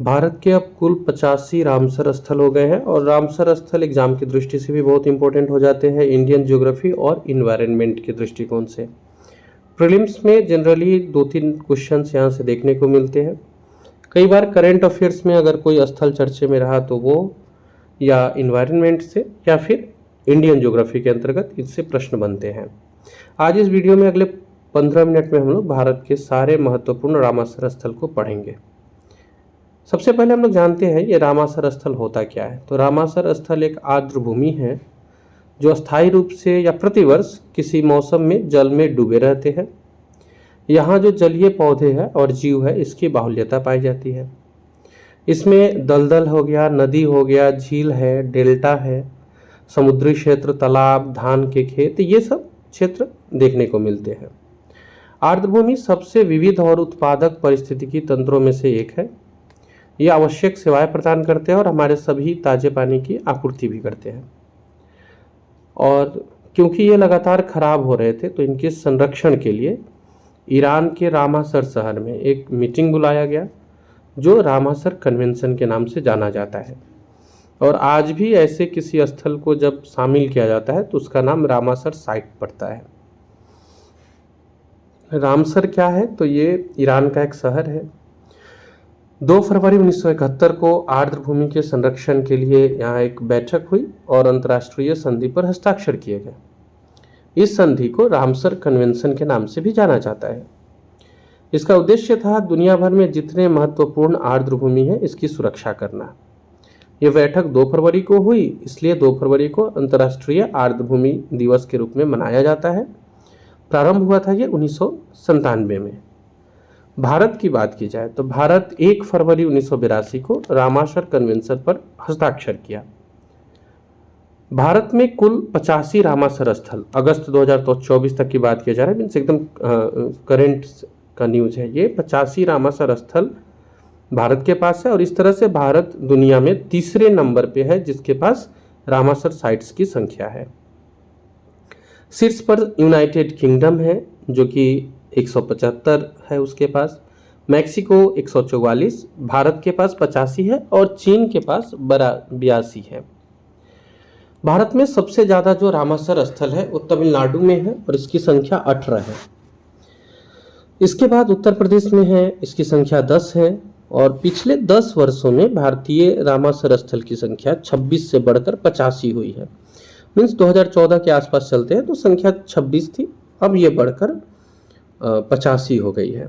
भारत के अब कुल 85 रामसर स्थल हो गए हैं और रामसर स्थल एग्जाम की दृष्टि से भी बहुत इंपॉर्टेंट हो जाते हैं इंडियन ज्योग्राफी और इन्वायरमेंट के दृष्टिकोण से। प्रीलिम्स में जनरली 2-3 क्वेश्चंस यहाँ से देखने को मिलते हैं। कई बार करंट अफेयर्स में अगर कोई स्थल चर्चे में रहा तो वो या इन्वायरमेंट से या फिर इंडियन ज्योग्राफी के अंतर्गत इससे प्रश्न बनते हैं। आज इस वीडियो में अगले 15 मिनट में हम लोग भारत के सारे महत्वपूर्ण रामसर स्थल को पढ़ेंगे। सबसे पहले हम लोग जानते हैं ये रामसर स्थल होता क्या है। तो रामसर स्थल एक आर्द्र भूमि है जो अस्थायी रूप से या प्रतिवर्ष किसी मौसम में जल में डूबे रहते हैं। यहाँ जो जलीय पौधे हैं और जीव है इसकी बाहुल्यता पाई जाती है। इसमें दलदल हो गया, नदी हो गया, झील है, डेल्टा है, समुद्री क्षेत्र, तालाब, धान के खेत, ये सब क्षेत्र देखने को मिलते हैं। आर्द्रभूमि सबसे विविध और उत्पादक पारिस्थितिकी तंत्रों में से एक है। ये आवश्यक सेवाएं प्रदान करते हैं और हमारे सभी ताजे पानी की आपूर्ति भी करते हैं। और क्योंकि ये लगातार खराब हो रहे थे तो इनके संरक्षण के लिए ईरान के रामसर शहर में एक मीटिंग बुलाया गया जो रामसर कन्वेंशन के नाम से जाना जाता है। और आज भी ऐसे किसी स्थल को जब शामिल किया जाता है तो उसका नाम रामसर साइट पड़ता है। रामसर क्या है? तो ये ईरान का एक शहर है। 2 फरवरी 1971 को आर्द्रभूमि के संरक्षण के लिए यहाँ एक बैठक हुई और अंतर्राष्ट्रीय संधि पर हस्ताक्षर किए गए। इस संधि को रामसर कन्वेंशन के नाम से भी जाना जाता है। इसका उद्देश्य था दुनिया भर में जितने महत्वपूर्ण आर्द्रभूमि है इसकी सुरक्षा करना। ये बैठक 2 फरवरी को हुई, इसलिए 2 फरवरी को अंतर्राष्ट्रीय आर्द्रभूमि दिवस के रूप में मनाया जाता है। प्रारंभ हुआ था ये 1997 में। भारत की बात की जाए तो भारत 1 फरवरी 1982 को रामसर कन्वेंशन पर हस्ताक्षर किया। भारत में कुल 85 रामसर स्थल, अगस्त 2024 तक की बात की जा रहा है, मीन्स एकदम करंट का न्यूज है। ये 85 रामसर स्थल भारत के पास है और इस तरह से भारत दुनिया में तीसरे नंबर पे है जिसके पास रामसर साइट्स की संख्या है। शीर्ष पर यूनाइटेड किंगडम है जो कि 175 है उसके पास, मैक्सिको 144, भारत के पास 85 है और चीन के पास 82 है। भारत में सबसे ज़्यादा जो रामसर स्थल है वो तमिलनाडु में है और इसकी संख्या 18 है। इसके बाद उत्तर प्रदेश में है, इसकी संख्या 10 है और पिछले 10 वर्षों में भारतीय रामसर स्थल की संख्या 26 से बढ़कर 85 हुई है। मीन्स 2014 के आसपास चलते हैं तो संख्या 26 थी, अब ये बढ़कर 85 हो गई है।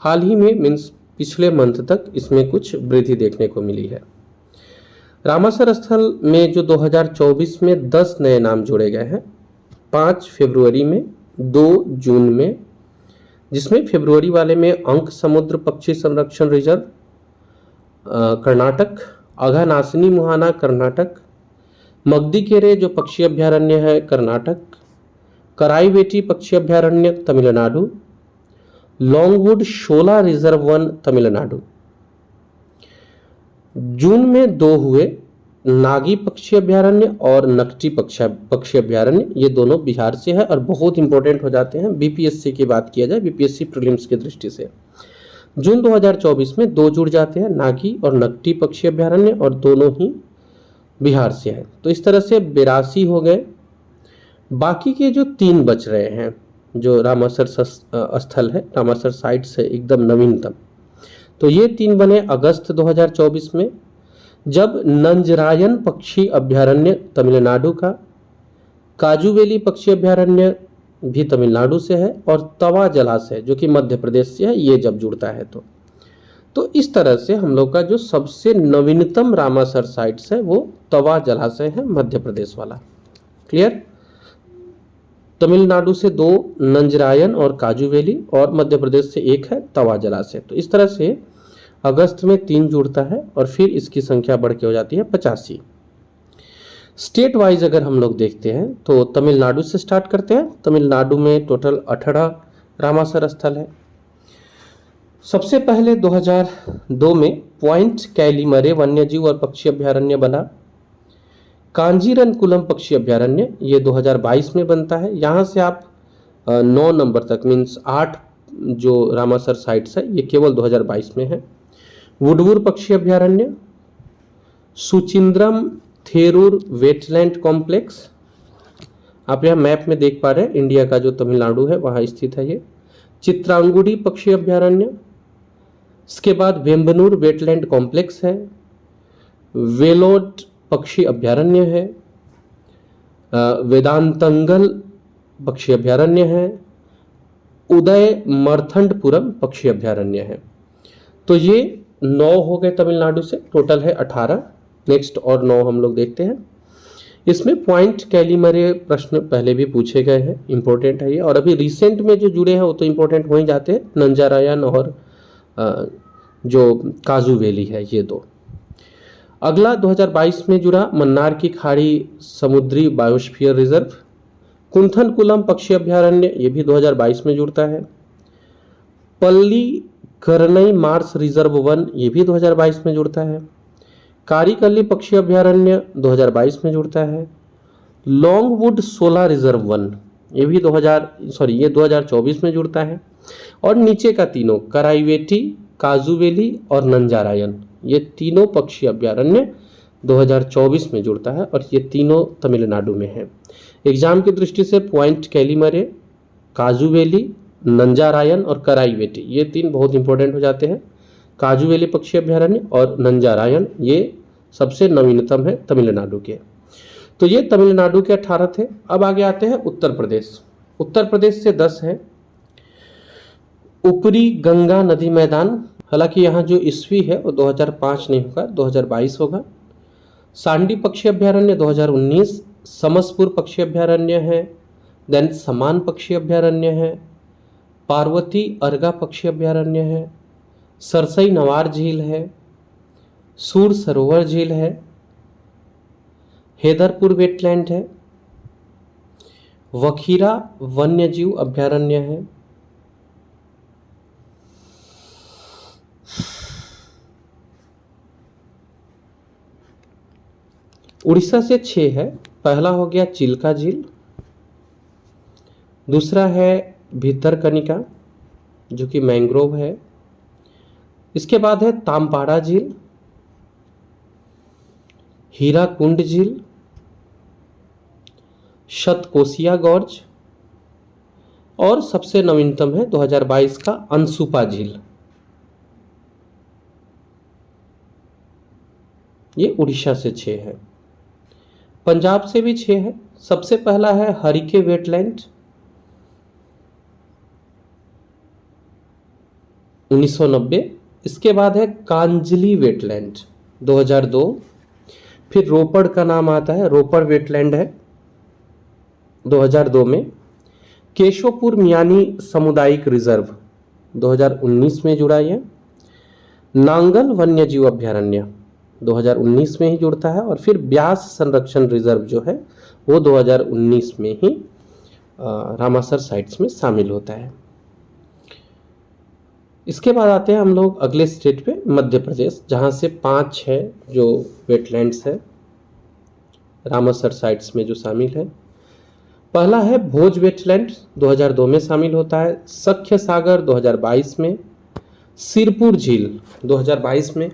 हाल ही में मीन्स पिछले मंथ तक इसमें कुछ वृद्धि देखने को मिली है। रामसर स्थल में जो 2024 में 10 नए नाम जोड़े गए हैं, 5 फरवरी में, 2 जून में, जिसमें फरवरी वाले में अंक समुद्र पक्षी संरक्षण रिजर्व कर्नाटक, अघनाशिनी मुहाना कर्नाटक, मगदीकेरे जो पक्षी अभ्यारण्य है कर्नाटक, कराईवेटी पक्षी अभ्यारण्य तमिलनाडु, लॉन्गवुड शोला रिजर्व वन तमिलनाडु। जून में 2 हुए, नागी पक्षी अभ्यारण्य और नकटी पक्षी अभ्यारण्य, ये दोनों बिहार से है और बहुत इंपॉर्टेंट हो जाते हैं बीपीएससी की बात किया जाए, बीपीएससी प्रीलिम्स की दृष्टि से। जून 2024 में 2 जुड़ जाते हैं, नागी और नकटी पक्षी अभ्यारण्य, और दोनों ही बिहार से है। तो इस तरह से 82 हो गए। बाकी के जो 3 बच रहे हैं जो रामसर स्थल है, रामसर साइट से एकदम नवीनतम, तो ये 3 बने अगस्त 2024 में, जब नंजरायन पक्षी अभ्यारण्य तमिलनाडु का, काजूवेली पक्षी अभ्यारण्य भी तमिलनाडु से है और तवा जलाशय जो कि मध्य प्रदेश से है, ये जब जुड़ता है तो इस तरह से हम लोग का जो सबसे नवीनतम रामसर साइट्स है वो तवा जलाशय है, मध्य प्रदेश वाला। क्लियर? तमिलनाडु से 2 नंजरायन और काजूवेली और मध्य प्रदेश से 1 है तवा जलाशय। तो इस तरह से अगस्त में 3 जुड़ता है और फिर इसकी संख्या बढ़ के हो जाती है 85। स्टेट वाइज अगर हम लोग देखते हैं तो तमिलनाडु से स्टार्ट करते हैं। तमिलनाडु में टोटल 18 रामसर स्थल है। सबसे पहले 2002 में पॉइंट कैलीमरे वन्यजीव और पक्षी अभ्यारण्य बना। कांजीरनकुलम पक्षी अभ्यारण्य ये 2022 में बनता है। यहाँ से आप 9 नंबर तक मीन्स 8 जो रामसर साइट्स है ये केवल 2022 में है। वुडवुर पक्षी अभ्यारण्य, सुचिंद्रम थेरूर वेटलैंड कॉम्प्लेक्स, आप यहाँ मैप में देख पा रहे हैं इंडिया का जो तमिलनाडु है वहाँ स्थित है ये। चित्रांगुडी पक्षी अभ्यारण्य, इसके बाद वेम्बनूर वेटलैंड कॉम्प्लेक्स है, वेलोड पक्षी अभ्यारण्य है, वेदांतंगल पक्षी अभ्यारण्य है, उदय मर्थंडपुरम पक्षी अभ्यारण्य है। तो ये 9 हो गए तमिलनाडु से, टोटल है 18। नेक्स्ट और 9 हम लोग देखते हैं। इसमें पॉइंट कैलीमरे प्रश्न पहले भी पूछे गए हैं, इंपॉर्टेंट है ये, और अभी रिसेंट में जो जुड़े हैं वो तो इंपॉर्टेंट हो ही जाते हैं, नंजारायन और जो काजू वैली है, ये 2। अगला 2022 में जुड़ा मन्नार की खाड़ी समुद्री बायोस्फीयर रिजर्व, कुंथनकुलम पक्षी अभ्यारण्य, ये भी 2022 में जुड़ता है। पल्ली करनई मार्स रिजर्व 1, ये भी 2022 में जुड़ता है। कारीकल्ली पक्षी अभ्यारण्य 2022 में जुड़ता है। लॉन्गवुड सोला रिजर्व 1, ये भी 2024 में जुड़ता है। और नीचे का तीनों कराईवेटी, काजूवेली और नंजारायन, ये तीनों पक्षी अभ्यारण्य 2024 में जुड़ता है और ये तीनों तमिलनाडु में है। एग्जाम की दृष्टि से पॉइंट कैलीमरे, काजूवेली, नंजारायन और कराईवेटी, ये 3 बहुत इंपॉर्टेंट हो जाते हैं। काजूवेली पक्षी अभ्यारण्य और नंजारायन ये सबसे नवीनतम है तमिलनाडु के। तो ये तमिलनाडु के 18 थे। अब आगे आते हैं उत्तर प्रदेश। उत्तर प्रदेश से 10 है। ऊपरी गंगा नदी मैदान, हालांकि यहाँ जो ईस्वी है वो 2005 नहीं होगा, 2022 होगा। सांडी पक्षी अभ्यारण्य 2019, समसपुर पक्षी अभ्यारण्य है, देन समान पक्षी अभ्यारण्य है, पार्वती अर्गा पक्षी अभ्यारण्य है, सरसई नवार झील है, सूर सरोवर झील है, हैदरपुर वेटलैंड है, वखीरा वन्यजीव अभ्यारण्य है, उड़ीसा से 6 है। पहला हो गया चिल्का झील, दूसरा है भितरकनिका जो कि मैंग्रोव है, इसके बाद है तामपाड़ा झील, हीराकुंड झील, शतकोशिया गॉर्ज और सबसे नवीनतम है 2022 का अंसुपा झील। ये उड़ीसा से 6 है। पंजाब से भी 6 है। सबसे पहला है हरिके वेटलैंड 1990, इसके बाद है कांजली वेटलैंड 2002, फिर रोपड़ का नाम आता है, रोपड़ वेटलैंड है 2002 में, केशवपुर मियानी सामुदायिक रिजर्व 2019 में जुड़ा है, नांगल वन्यजीव अभ्यारण्य 2019 में ही जुड़ता है, और फिर ब्यास संरक्षण रिजर्व जो है वो 2019 में ही रामासर साइट्स में शामिल होता है। इसके बाद आते हैं हम लोग अगले स्टेट पे, मध्य प्रदेश, जहाँ से 5 है जो वेटलैंड्स है रामासर साइट्स में जो शामिल है। पहला है भोज वेटलैंड 2002 में शामिल होता है, सख्य सागर 2022 में, सिरपुर झील 2022 में,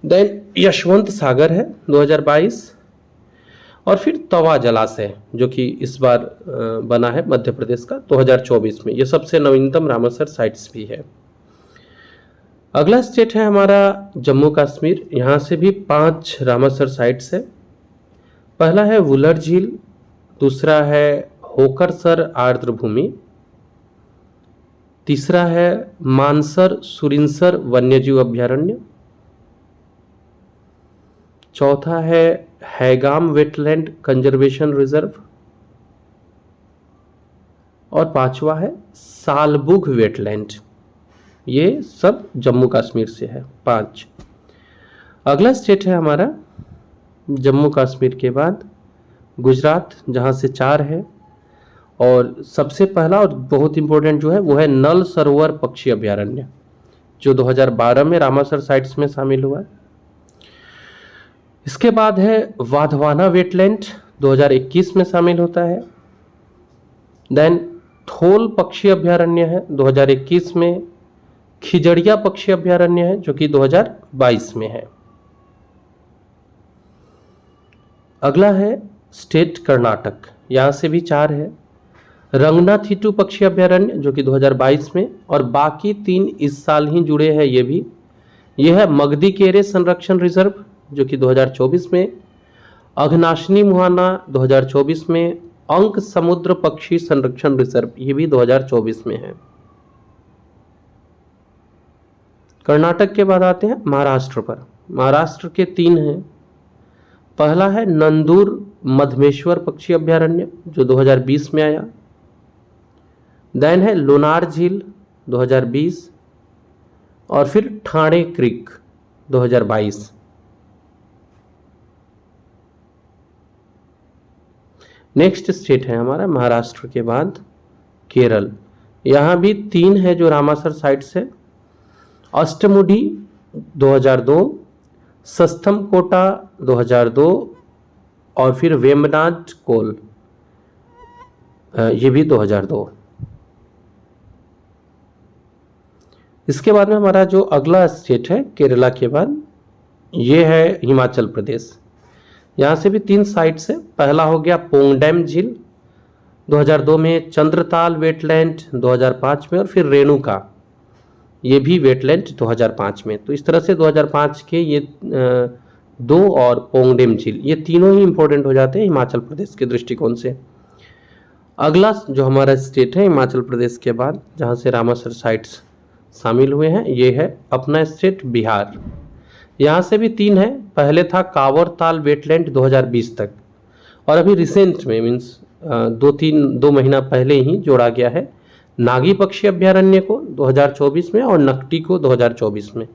देन यशवंत सागर है 2022, और फिर तवा जलाशय जो कि इस बार बना है मध्य प्रदेश का 2024 में। ये सबसे नवीनतम रामासर साइट्स भी है। अगला स्टेट है हमारा जम्मू कश्मीर, यहाँ से भी 5 रामासर साइट्स है। पहला है वुलर झील, दूसरा है होकरसर आर्द्र भूमि, तीसरा है मानसर सुरिनसर वन्यजीव अभ्यारण्य, चौथा है हैगाम वेटलैंड कंजर्वेशन रिजर्व, और 5वां है सालबुग वेटलैंड। ये सब जम्मू कश्मीर से है 5। अगला स्टेट है हमारा जम्मू कश्मीर के बाद गुजरात, जहाँ से 4 है, और सबसे पहला और बहुत इंपॉर्टेंट जो है वो है नल सरोवर पक्षी अभ्यारण्य जो 2012 में रामासर साइट्स में शामिल हुआ। इसके बाद है वाधवाना वेटलैंड 2021 में शामिल होता है, देन थोल पक्षी अभ्यारण्य है 2021 में, खिजड़िया पक्षी अभयारण्य है जो कि 2022 में है। अगला है स्टेट कर्नाटक, यहाँ से भी 4 है। रंगनाथिट्टू पक्षी अभयारण्य जो कि 2022 में, और बाकी 3 इस साल ही जुड़े हैं ये भी। यह है मगदी-केरे संरक्षण रिजर्व जो कि 2024 में, अघनाशिनी मुहाना 2024 में, अंक समुद्र पक्षी संरक्षण रिजर्व ये भी 2024 में है। कर्नाटक के बाद आते हैं महाराष्ट्र पर। महाराष्ट्र के 3 हैं। पहला है नंदूर मधमेश्वर पक्षी अभयारण्य जो 2020 में आया। देन है लोनार झील 2020, और फिर ठाणे क्रीक 2022। नेक्स्ट स्टेट है हमारा महाराष्ट्र के बाद केरल। यहाँ भी 3 है जो रामासर साइट्स है। अष्टमुडी 2002, सस्थमकोटा 2002, और फिर वेम्बनाड कोल ये भी 2002। इसके बाद में हमारा जो अगला स्टेट है केरला के बाद, ये है हिमाचल प्रदेश। यहाँ से भी 3 साइट्स है। पहला हो गया पोंगडैम झील 2002 में, चंद्रताल वेटलैंड 2005 में, और फिर रेणुका ये भी वेटलैंड 2005 में। तो इस तरह से 2005 के ये 2 और पोंगडेम झील ये तीनों ही इंपॉर्टेंट हो जाते हैं हिमाचल प्रदेश के दृष्टिकोण से। अगला जो हमारा स्टेट है हिमाचल प्रदेश के बाद जहाँ से रामासर साइट्स शामिल हुए हैं, ये है अपना स्टेट बिहार। यहाँ से भी 3 है। पहले था कांवर ताल वेटलैंड 2020 तक, और अभी रिसेंट में मीन्स 2 महीना पहले ही जोड़ा गया है नागी पक्षी अभयारण्य को 2024 में और नकटी को 2024 में।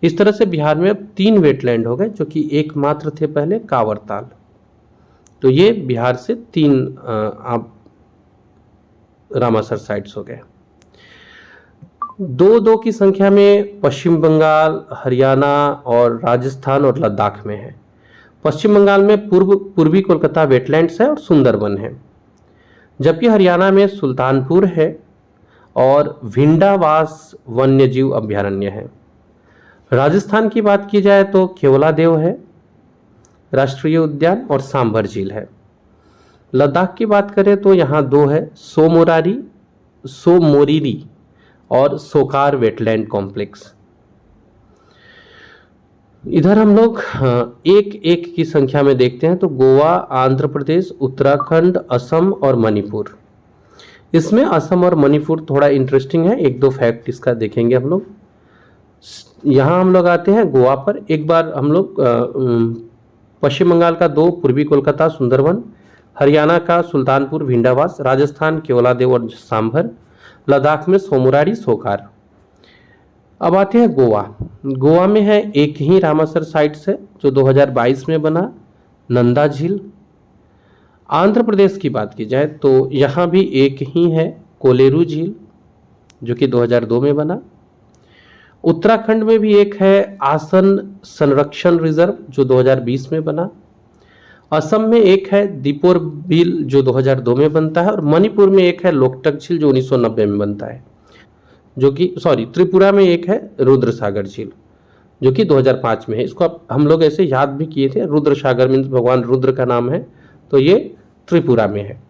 इस तरह से बिहार में अब 3 वेटलैंड हो गए जो कि एकमात्र थे पहले कांवर ताल। तो ये बिहार से 3 आप रामासर साइट्स हो गए। 2-2 की संख्या में पश्चिम बंगाल, हरियाणा और राजस्थान और लद्दाख में है। पश्चिम बंगाल में पूर्वी कोलकाता वेटलैंड्स है और सुंदरवन है, जबकि हरियाणा में सुल्तानपुर है और भिंडावास वन्यजीव अभयारण्य है। राजस्थान की बात की जाए तो केवलादेव है राष्ट्रीय उद्यान और सांभर झील है। लद्दाख की बात करें तो यहाँ 2 है, सोमोरीरी और सोकार वेटलैंड कॉम्प्लेक्स। इधर हम लोग एक की संख्या में देखते हैं तो गोवा, आंध्र प्रदेश, उत्तराखंड, असम और मणिपुर। इसमें असम और मणिपुर थोड़ा इंटरेस्टिंग है, 1-2 फैक्ट इसका देखेंगे हम लोग। यहाँ हम लोग आते हैं गोवा पर। एक बार हम लोग पश्चिम बंगाल का 2 पूर्वी कोलकाता सुंदरवन, हरियाणा का सुल्तानपुर भिंडावास, राजस्थान केवलादेव और सांभर, लद्दाख में सोमोरारी सोकार। अब आते हैं गोवा। गोवा में है एक ही रामासर साइट्स है जो 2022 में बना, नंदा झील। आंध्र प्रदेश की बात की जाए तो यहाँ भी एक ही है, कोलेरू झील, जो कि 2002 में बना। उत्तराखंड में भी एक है आसन संरक्षण रिजर्व जो 2020 में बना। असम में एक है दीपोर बिल जो 2002 में बनता है, और मणिपुर में एक है लोकटक झील जो 1990 में बनता है, जो कि त्रिपुरा में एक है रुद्र सागर झील जो कि 2005 में है। इसको हम लोग ऐसे याद भी किए थे, रुद्र सागर मीन्स भगवान रुद्र का नाम है, तो ये त्रिपुरा में है।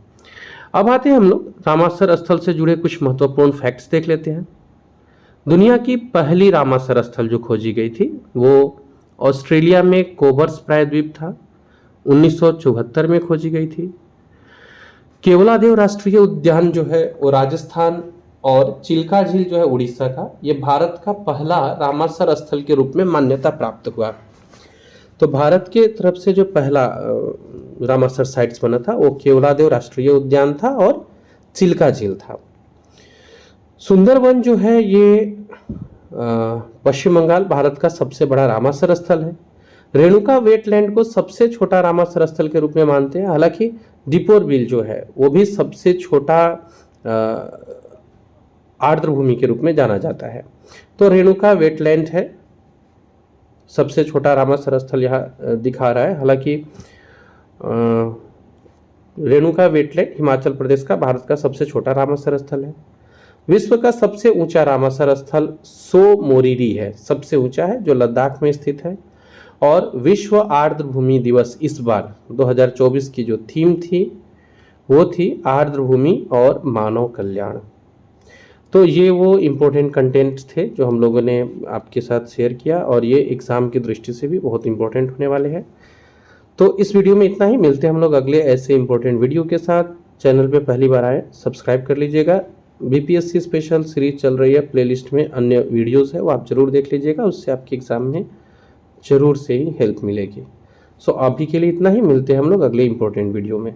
अब आते हैं हम लोग रामासर स्थल से जुड़े कुछ महत्वपूर्ण फैक्ट्स देख लेते हैं। दुनिया की पहली रामासर स्थल जो खोजी गई थी वो ऑस्ट्रेलिया में कोबर्स प्रायद्वीप था, 1974 में खोजी गई थी। केवलादेव राष्ट्रीय उद्यान जो है वो राजस्थान, और चिल्का झील जो है उड़ीसा का, ये भारत का पहला रामासर स्थल के रूप में मान्यता प्राप्त हुआ। तो भारत के तरफ से जो पहला रामासर साइट्स बना था वो केवलादेव राष्ट्रीय उद्यान था और चिल्का झील था। सुंदरवन जो है ये पश्चिम बंगाल भारत का सबसे बड़ा रामासर स्थल है। रेणुका वेटलैंड को सबसे छोटा रामासर स्थल के रूप में मानते हैं, हालांकि दीपोर बिल जो है वो भी सबसे छोटा आर्द्र भूमि के रूप में जाना जाता है। तो रेणुका वेटलैंड है सबसे छोटा रामासर स्थल यहाँ दिखा रहा है। हालांकि रेणुका वेटलैंड हिमाचल प्रदेश का भारत का सबसे छोटा रामासर स्थल है। विश्व का सबसे ऊंचा रामासर स्थल सो मोरिरी है, सबसे ऊंचा है, जो लद्दाख में स्थित है। और विश्व आर्द्र भूमि दिवस इस बार 2024 की जो थीम थी वो थी आर्द्र भूमि और मानव कल्याण। तो ये वो इम्पोर्टेंट कंटेंट थे जो हम लोगों ने आपके साथ शेयर किया, और ये एग्ज़ाम की दृष्टि से भी बहुत इम्पोर्टेंट होने वाले हैं। तो इस वीडियो में इतना ही, मिलते हैं हम लोग अगले ऐसे इम्पोर्टेंट वीडियो के साथ। चैनल पे पहली बार आए सब्सक्राइब कर लीजिएगा। बीपीएससी स्पेशल सीरीज चल रही है, प्लेलिस्ट में अन्य वीडियोस है, वो आप ज़रूर देख लीजिएगा, उससे आपके एग्ज़ाम में ज़रूर से ही हेल्प मिलेगी। सो अभी के लिए इतना ही, मिलते हैं हम लोग अगले इम्पोर्टेंट वीडियो में।